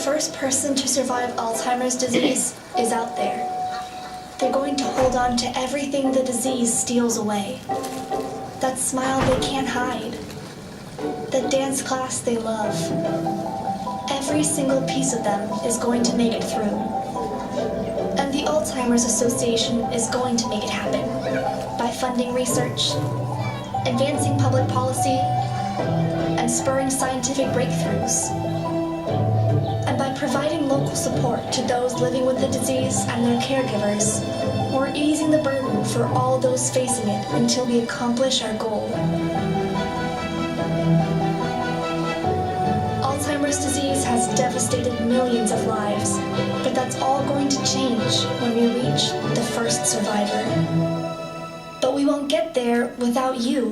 first person to survive Alzheimer's disease is out there. They're going to hold on to everything the disease steals away. That smile they can't hide. The dance class they love. Every single piece of them is going to make it through. And the Alzheimer's Association is going to make it happen by funding research, advancing public policy, and spurring scientific breakthroughs. And by providing local support to those living with the disease and their caregivers, we're easing the burden for all those facing it until we accomplish our goal. Alzheimer's disease has devastated millions of lives, but that's all going to change when we reach the first survivor. But we won't get there without you.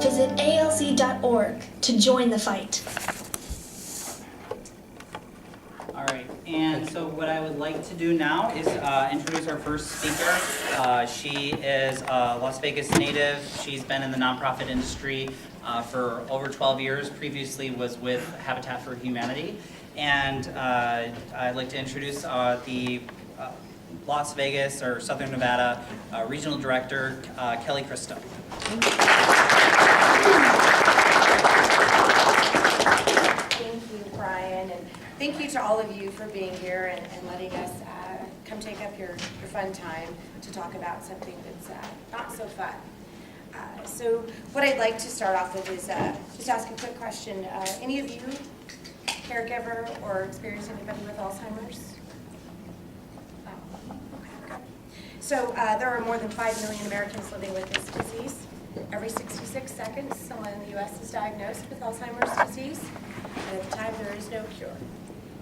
Visit alz.org to join the fight. All right, and so what I would like to do now is introduce our first speaker. She is a Las Vegas native. She's been in the nonprofit industry for over 12 years. Previously was with Habitat for Humanity. And I'd like to introduce the Las Vegas or Southern Nevada Regional Director, Kelly Christo. Thank you, Brian, and thank you to all of you for being here and letting us come take up your fun time to talk about something that's not so fun. So what I'd like to start off with is just ask a quick question. Any of you caregiver or experience anybody with Alzheimer's? Oh, okay. So there are more than 5 million Americans living with this disease. Every 66 seconds, someone in the U.S. is diagnosed with Alzheimer's disease, and at the time there is no cure.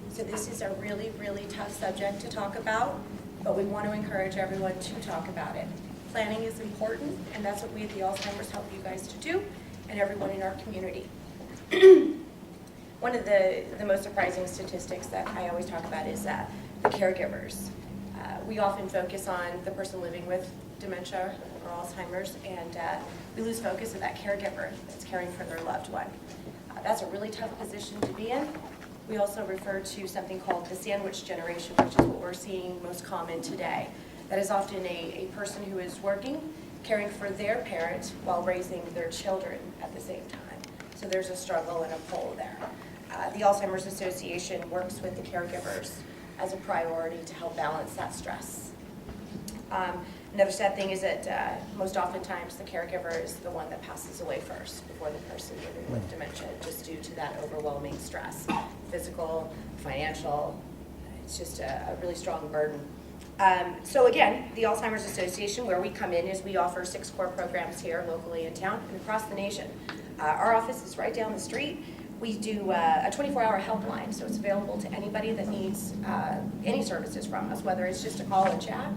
So this is a really, really tough subject to talk about, but we want to encourage everyone to talk about it. Planning is important, and that's what we at the Alzheimer's help you guys to do, and everyone in our community. One of the most surprising statistics that I always talk about is the caregivers. We often focus on the person living with dementia or Alzheimer's, and we lose focus of that caregiver that's caring for their loved one. That's a really tough position to be in. We also refer to something called the sandwich generation, which is what we're seeing most common today. That is often a person who is working, caring for their parent while raising their children at the same time. So there's a struggle and a pull there. The Alzheimer's Association works with the caregivers as a priority to help balance that stress. Another sad thing is that most oftentimes the caregiver is the one that passes away first before the person living with dementia, just due to that overwhelming stress, physical, financial. It's just a really strong burden. So again, the Alzheimer's Association, where we come in is we offer 6 core programs here locally in town and across the nation. Our office is right down the street. We do a 24-hour helpline, so it's available to anybody that needs any services from us, whether it's just a call and chat.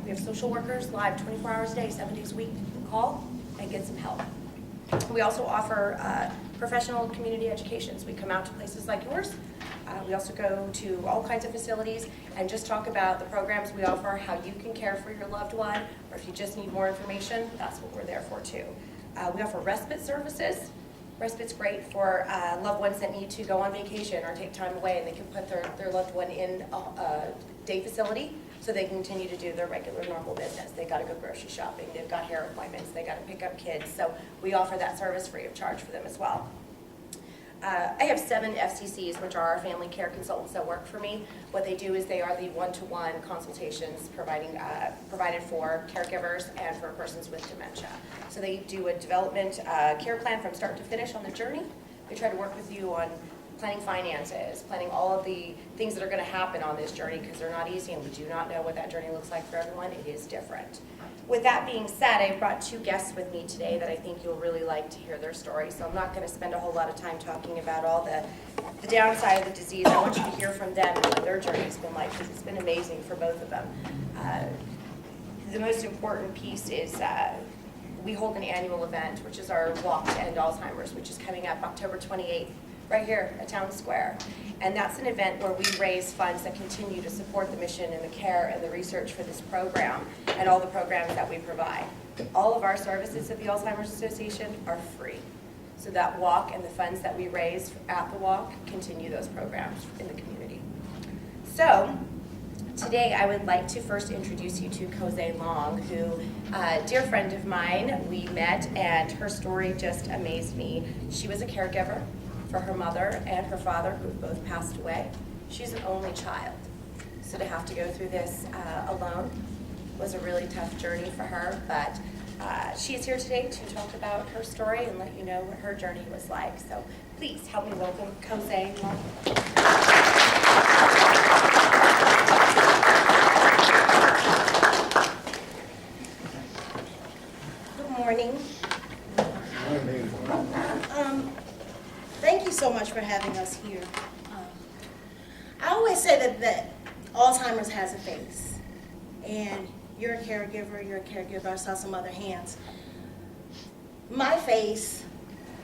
We have social workers live 24 hours a day, 7 days a week. You can call and get some help. We also offer professional community educations. We come out to places like yours. We also go to all kinds of facilities and just talk about the programs we offer, how you can care for your loved one, or if you just need more information, that's what we're there for too. We offer respite services. Respite's great for loved ones that need to go on vacation or take time away, and they can put their loved one in a day facility so they can continue to do their regular normal business. They got to go grocery shopping, they've got hair appointments, they got to pick up kids, so we offer that service free of charge for them as well. I have 7 FCCs, which are our family care consultants that work for me. What they do is they are the one-to-one consultations provided for caregivers and for persons with dementia. So they do a development care plan from start to finish on the journey. They try to work with you on planning finances, planning all of the things that are going to happen on this journey, because they're not easy and we do not know what that journey looks like for everyone. It is different. With that being said, I've brought 2 guests with me today that I think you'll really like to hear their story. So I'm not going to spend a whole lot of time talking about all the downside of the disease. I want you to hear from them and what their journey's been like, because it's been amazing for both of them. The most important piece is we hold an annual event, which is our Walk to End Alzheimer's, which is coming up October 28th. Right here at Town Square. And that's an event where we raise funds that continue to support the mission and the care and the research for this program and all the programs that we provide. All of our services at the Alzheimer's Association are free. so that walk and the funds that we raise at the walk continue those programs in the community. So today I would like to first introduce you to Cosey Long, who, dear friend of mine, we met and her story just amazed me. She was a caregiver for her mother and her father, who both passed away. She's an only child, so to have to go through this alone was a really tough journey for her, but she is here today to talk about her story and let you know what her journey was like. So please help me welcome Cosey Long. Good morning. Thank you so much for having us here. I always say that Alzheimer's has a face, and you're a caregiver, I saw some other hands. My face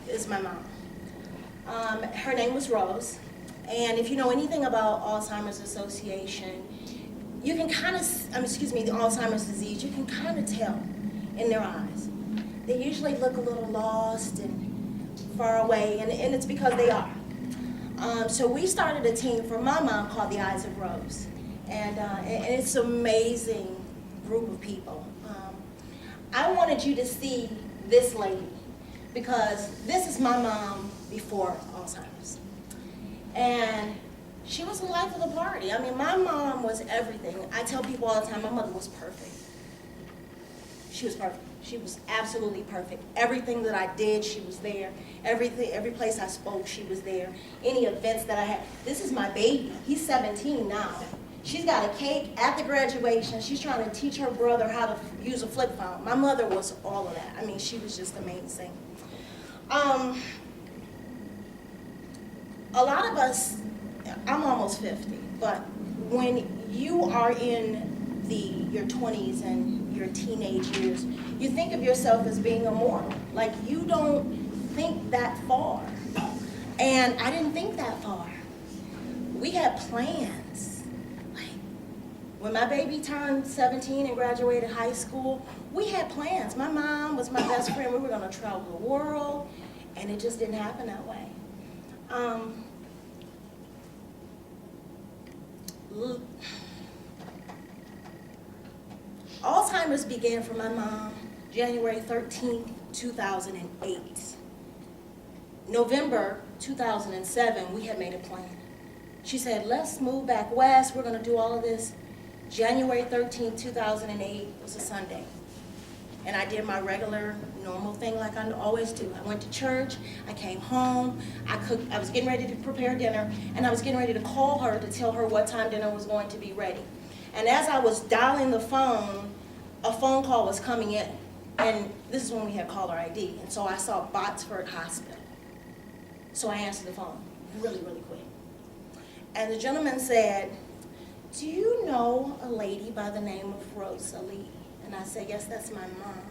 is my mom. Her name was Rose, and if you know anything about Alzheimer's Association, you can kind of, the Alzheimer's disease, you can kind of tell in their eyes. They usually look a little lost and far away, and it's because they are. So we started a team for my mom called the Eyes of Rose, and it's an amazing group of people. I wanted you to see this lady because this is my mom before Alzheimer's, and she was the life of the party. I mean, my mom was everything. I tell people all the time, my mother was perfect. She was perfect. She was absolutely perfect. Everything that I did, she was there. Every place I spoke, she was there. Any events that I had. This is my baby. He's 17 now. She's got a cake at the graduation. She's trying to teach her brother how to use a flip phone. My mother was all of that. I mean, she was just amazing. A lot of us, I'm almost 50, but when you are in your 20s and your teenage years, you think of yourself as being immortal. Like, you don't think that far. And I didn't think that far. We had plans. Like, when my baby turned 17 and graduated high school, we had plans. My mom was my best friend. We were going to travel the world, and it just didn't happen that way. Alzheimer's began for my mom January 13th, 2008. November 2007, we had made a plan. She said, let's move back west. We're going to do all of this. January 13th, 2008 was a Sunday. And I did my regular, normal thing like I always do. I went to church, I came home, I was getting ready to prepare dinner, and I was getting ready to call her to tell her what time dinner was going to be ready. And as I was dialing the phone, a phone call was coming in. And this is when we had caller ID. And so I saw Botsford Hospital. So I answered the phone really, really quick. And the gentleman said, do you know a lady by the name of Rosalie? And I said, yes, that's my mom.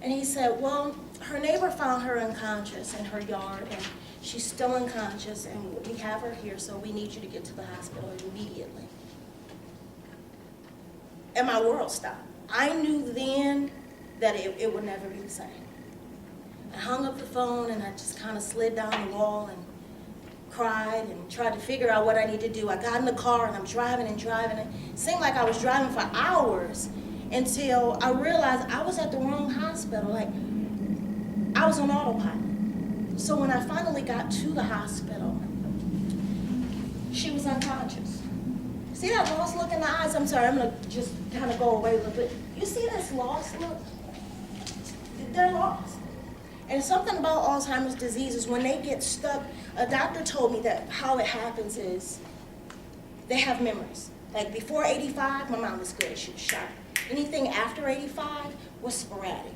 And he said, well, her neighbor found her unconscious in her yard, and she's still unconscious, and we have her here, so we need you to get to the hospital immediately. And my world stopped. I knew then that it would never be the same. I hung up the phone, and I just kind of slid down the wall and cried and tried to figure out what I need to do. I got in the car, and I'm driving and driving. It seemed like I was driving for hours until I realized I was at the wrong hospital. Like, I was on autopilot. So when I finally got to the hospital, she was unconscious. See that lost look in the eyes? I'm sorry, I'm going to just kind of go away a little bit. You see this lost look? They're lost. And something about Alzheimer's disease is when they get stuck, a doctor told me that how it happens is they have memories. Like before 85, my mom was good, she was sharp. Anything after 85 was sporadic.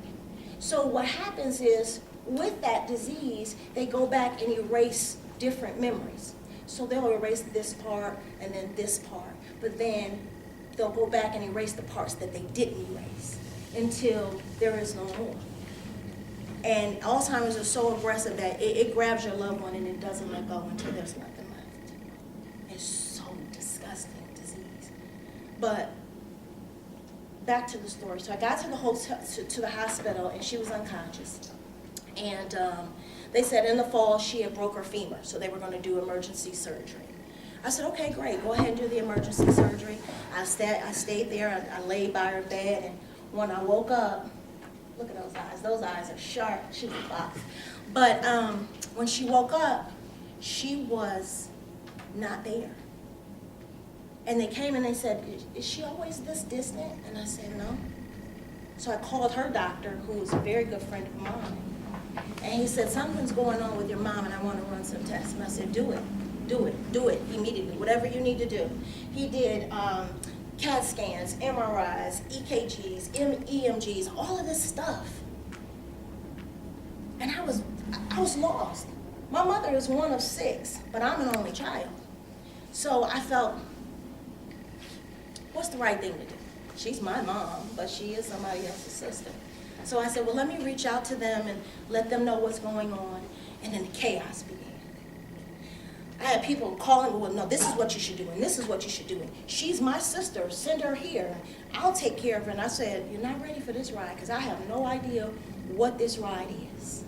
So what happens is with that disease, they go back and erase different memories. So they'll erase this part and then this part, but then they'll go back and erase the parts that they didn't erase until there is no more. And Alzheimer's is so aggressive that it grabs your loved one and it doesn't let go until there's nothing left. It's so disgusting disease. But back to the story. So I got to the hotel, to the hospital, and she was unconscious. And they said in the fall she had broke her femur, so they were going to do emergency surgery. I said, okay, great, go ahead and do the emergency surgery. I stayed there, I laid by her bed, and when I woke up, look at those eyes are sharp, she's a fox. But when she woke up, she was not there. And they came and they said, is she always this distant? And I said, no. So I called her doctor, who was a very good friend of mine. And he said, something's going on with your mom and I want to run some tests. And I said, do it immediately, whatever you need to do. He did CAT scans, MRIs, EKGs, EMGs, all of this stuff. And I was lost. My mother is one of 6, but I'm an only child. So I felt, what's the right thing to do? She's my mom, but she is somebody else's sister. So I said, well, let me reach out to them and let them know what's going on. And then the chaos began. I had people calling, well, no, this is what you should do, and this is what you should do. And she's my sister, send her here. I'll take care of her. And I said, you're not ready for this ride, because I have no idea what this ride is.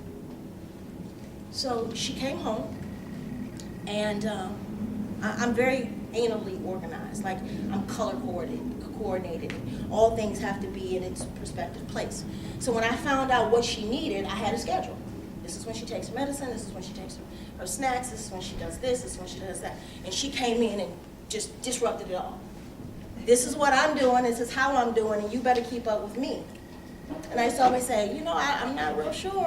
So she came home, and I'm very anally organized. Like, I'm color coordinated. All things have to be in its prospective place. So when I found out what she needed, I had a schedule. This is when she takes her medicine, this is when she takes her snacks, this is when she does this is when she does that. And she came in and just disrupted it all. This is what I'm doing, this is how I'm doing, and you better keep up with me. And I used to always say, I'm not real sure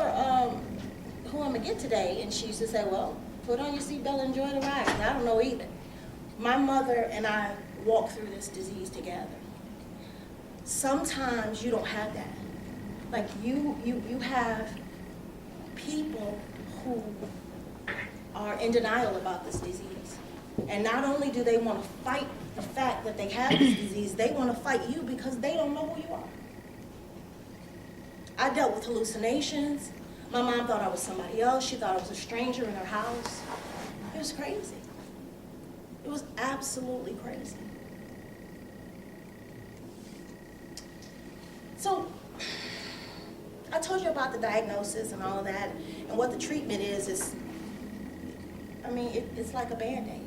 who I'm gonna get today. And she used to say, well, put on your seatbelt and enjoy the ride, 'cause I don't know either. My mother and I walked through this disease together. Sometimes you don't have that. Like you have people who are in denial about this disease. And not only do they want to fight the fact that they have this disease, they want to fight you because they don't know who you are. I dealt with hallucinations. My mom thought I was somebody else. She thought I was a stranger in her house. It was crazy. It was absolutely crazy. So, I told you about the diagnosis and all of that, and what the treatment is it's like a Band-Aid.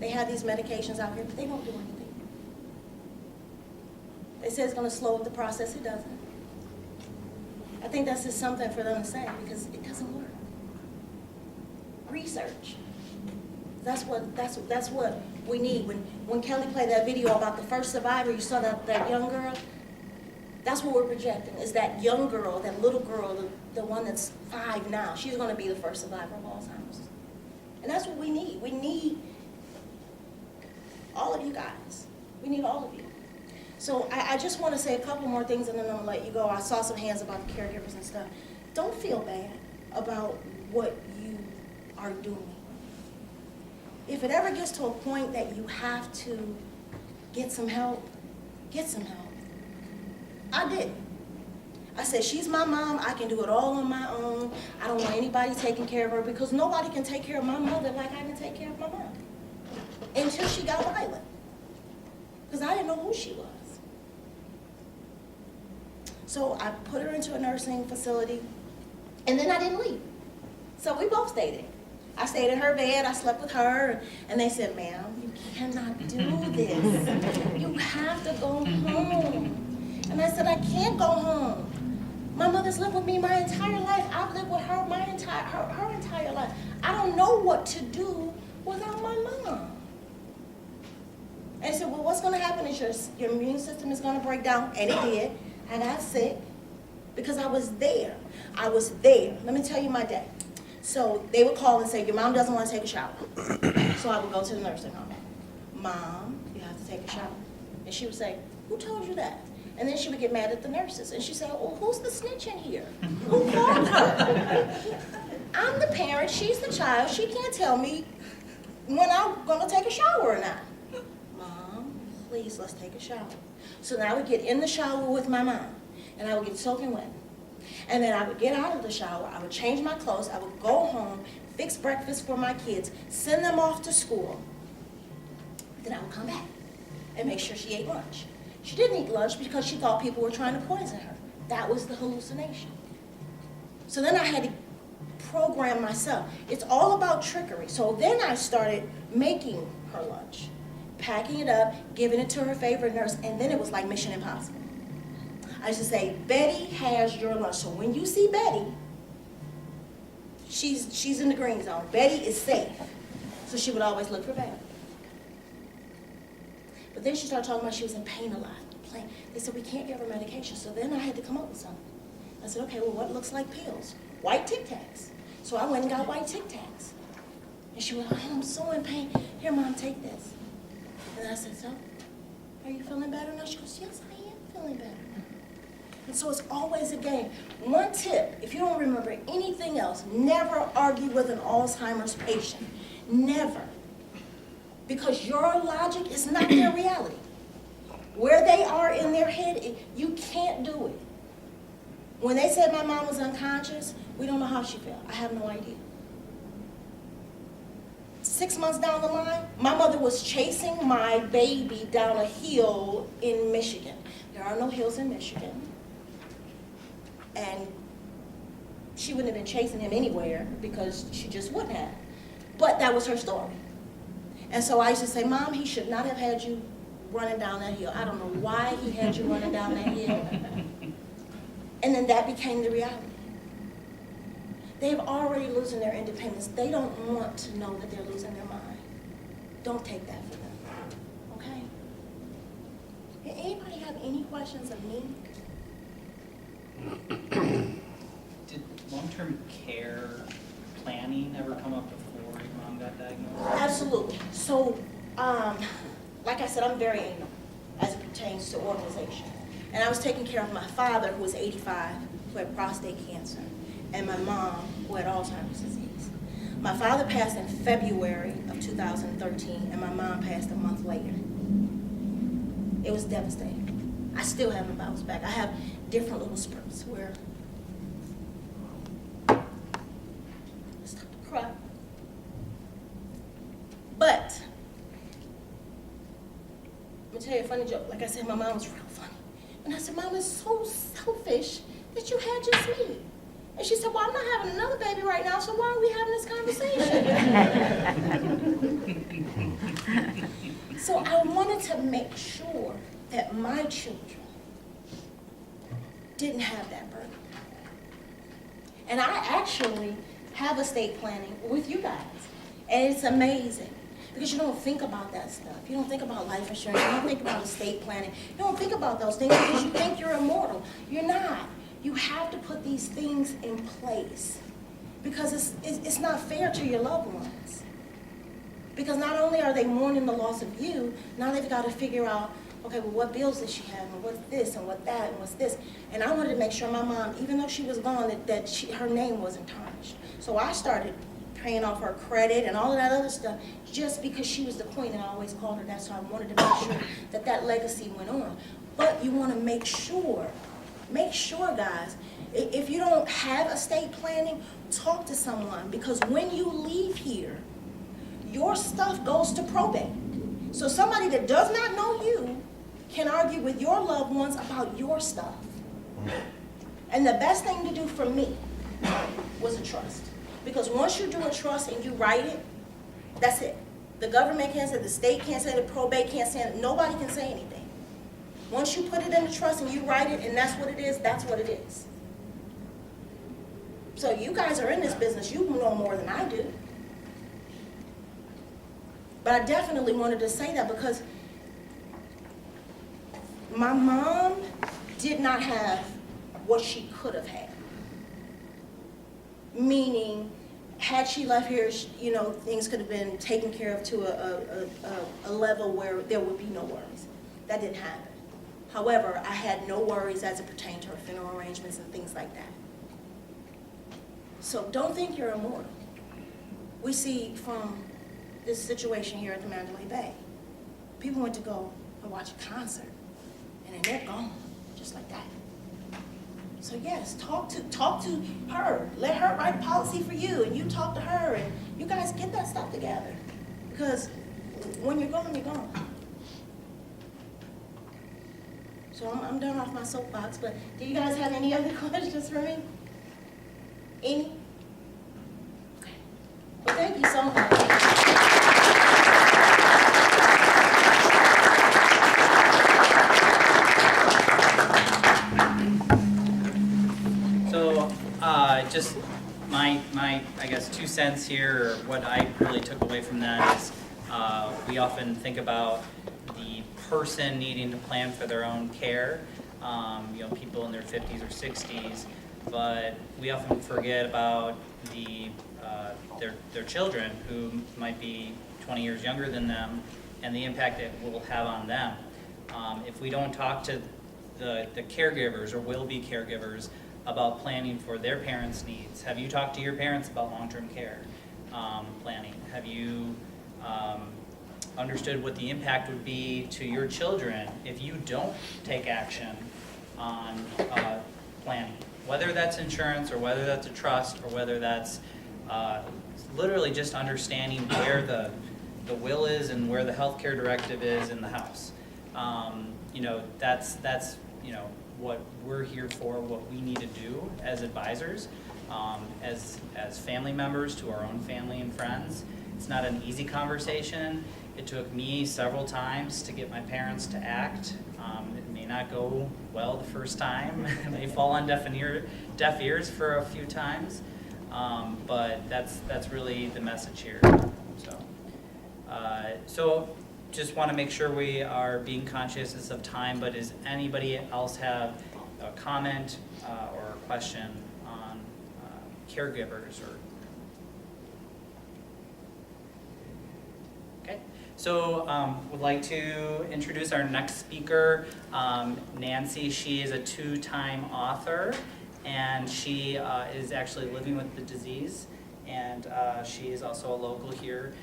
They have these medications out here, but they don't do anything. They say it's going to slow up the process. It doesn't. I think that's just something for them to say, because it doesn't work. Research. That's what we need. When Kelly played that video about the first survivor, you saw that young girl. That's what we're projecting, is that young girl, that little girl, the one that's 5 now. She's going to be the first survivor of Alzheimer's. And that's what we need. We need all of you guys. We need all of you. So I just want to say a couple more things, and then I'm going to let you go. I saw some hands about the caregivers and stuff. Don't feel bad about what you are doing. If it ever gets to a point that you have to get some help, get some help. I did. I said, she's my mom. I can do it all on my own. I don't want anybody taking care of her, because nobody can take care of my mother like I can take care of my mom. Until she got violent. Because I didn't know who she was. So I put her into a nursing facility, and then I didn't leave. So we both stayed there. I stayed in her bed, I slept with her, and they said, ma'am, you cannot do this. You have to go home. And I said, I can't go home. My mother's lived with me my entire life. I've lived with her her entire life. I don't know what to do without my mom. And I said, well, what's going to happen is your immune system is going to break down. And it did. I got sick because I was there. I was there. Let me tell you my day. So they would call and say, your mom doesn't want to take a shower. So I would go to the nursing home. Mom, you have to take a shower. And she would say, who told you that? And then she would get mad at the nurses. And she said, well, who's the snitch in here? Who called her? I'm the parent. She's the child. She can't tell me when I'm going to take a shower or not. Mom, please, let's take a shower. So then I would get in the shower with my mom. And I would get soaking wet. And then I would get out of the shower. I would change my clothes. I would go home, fix breakfast for my kids, send them off to school. Then I would come back and make sure she ate lunch. She didn't eat lunch because she thought people were trying to poison her. That was the hallucination. So then I had to program myself. It's all about trickery. So then I started making her lunch, packing it up, giving it to her favorite nurse, and then it was like Mission Impossible. I used to say, Betty has your lunch. So when you see Betty, she's in the green zone. Betty is safe. So she would always look for Betty. But then she started talking about she was in pain a lot. They said, we can't give her medication. So then I had to come up with something. I said, okay, well, what looks like pills? White Tic Tacs. So I went and got white Tic Tacs. And she went, oh, I'm so in pain. Here, Mom, take this. And I said, so, are you feeling better now? She goes, yes, I am feeling better. And so it's always a game. One tip, if you don't remember anything else, never argue with an Alzheimer's patient. Never. Because your logic is not their reality. Where they are in their head, you can't do it. When they said my mom was unconscious, we don't know how she felt. I have no idea. 6 months down the line, my mother was chasing my baby down a hill in Michigan. There are no hills in Michigan. And she wouldn't have been chasing him anywhere because she just wouldn't have. But that was her story. And so I used to say, Mom, he should not have had you running down that hill. I don't know why he had you running down that hill. And then that became the reality. They've already losing their independence. They don't want to know that they're losing their mind. Don't take that for them, okay? Anybody have any questions of me? Did long-term care planning ever come up before your mom got diagnosed? Absolutely. So, like I said, I'm very anal as it pertains to organization. And I was taking care of my father, who was 85, who had prostate cancer, and my mom, who had Alzheimer's disease. My father passed in February of 2013, and my mom passed a month later. It was devastating. I still haven't bounced back. I have different little spurts where I start to cry. But I'm gonna tell you a funny joke. Like I said, my mom was real funny. And I said, Mom, it's so selfish that you had just me. And she said, well, I'm not having another baby right now, so why are we having this conversation? So I wanted to make sure that my children didn't have that burden. And I actually have estate planning with you guys. And it's amazing. Because you don't think about that stuff. You don't think about life insurance. You don't think about estate planning. You don't think about those things because you think you're immortal. You're not. You have to put these things in place because it's not fair to your loved ones. Because not only are they mourning the loss of you, now they've got to figure out, okay, well, what bills does she have, and what's this, and what that, and what's this. And I wanted to make sure my mom, even though she was gone, that her name wasn't tarnished. So I started paying off her credit and all of that other stuff just because she was the queen and I always called her that, so I wanted to make sure that that legacy went on. But you want to make sure, guys, if you don't have estate planning, talk to someone, because when you leave here, your stuff goes to probate. So somebody that does not know you can argue with your loved ones about your stuff. And the best thing to do for me was a trust. Because once you do a trust and you write it, that's it. The government can't say it, the state can't say it, the probate can't say it, nobody can say anything. Once you put it in the trust and you write it and that's what it is, that's what it is. So you guys are in this business, you know more than I do. But I definitely wanted to say that because my mom did not have what she could have had. Meaning, had she left here, you know, things could have been taken care of to a level where there would be no worries. That didn't happen. However, I had no worries as it pertained to her funeral arrangements and things like that. So don't think you're immortal. We see from this situation here at the Mandalay Bay, people went to go and watch a concert, and then they're gone, just like that. So yes, talk to her. Let her write a policy for you, and you talk to her, and you guys get that stuff together. Because when you're gone, you're gone. So I'm done off my soapbox, but do you guys have any other questions for me? Any? Okay. Well, thank you so much. So, just my, I guess, 2 cents here, or what I really took away from that is, we often think about the person needing to plan for their own care, people in their 50s or 60s, but we often forget about their children who might be 20 years younger than them, and the impact it will have on them. If we don't talk to the caregivers or will-be caregivers about planning for their parents' needs. Have you talked to your parents about long-term care planning? Have you understood what the impact would be to your children if you don't take action on planning? Whether that's insurance, or whether that's a trust, or whether that's literally just understanding where the will is and where the healthcare directive is in the house. That's what we're here for, what we need to do as advisors, as family members to our own family and friends. It's not an easy conversation. It took me several times to get my parents to act. It may not go well the first time. It may fall on deaf ears for a few times, but that's really the message here. So just want to make sure we are being conscious of time, but does anybody else have a comment or a question on caregivers? Okay, so would like to introduce our next speaker, Nancy. She is a 2-time author, and she is actually living with the disease, and she is also a local here.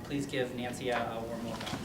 Please give Nancy a warm welcome.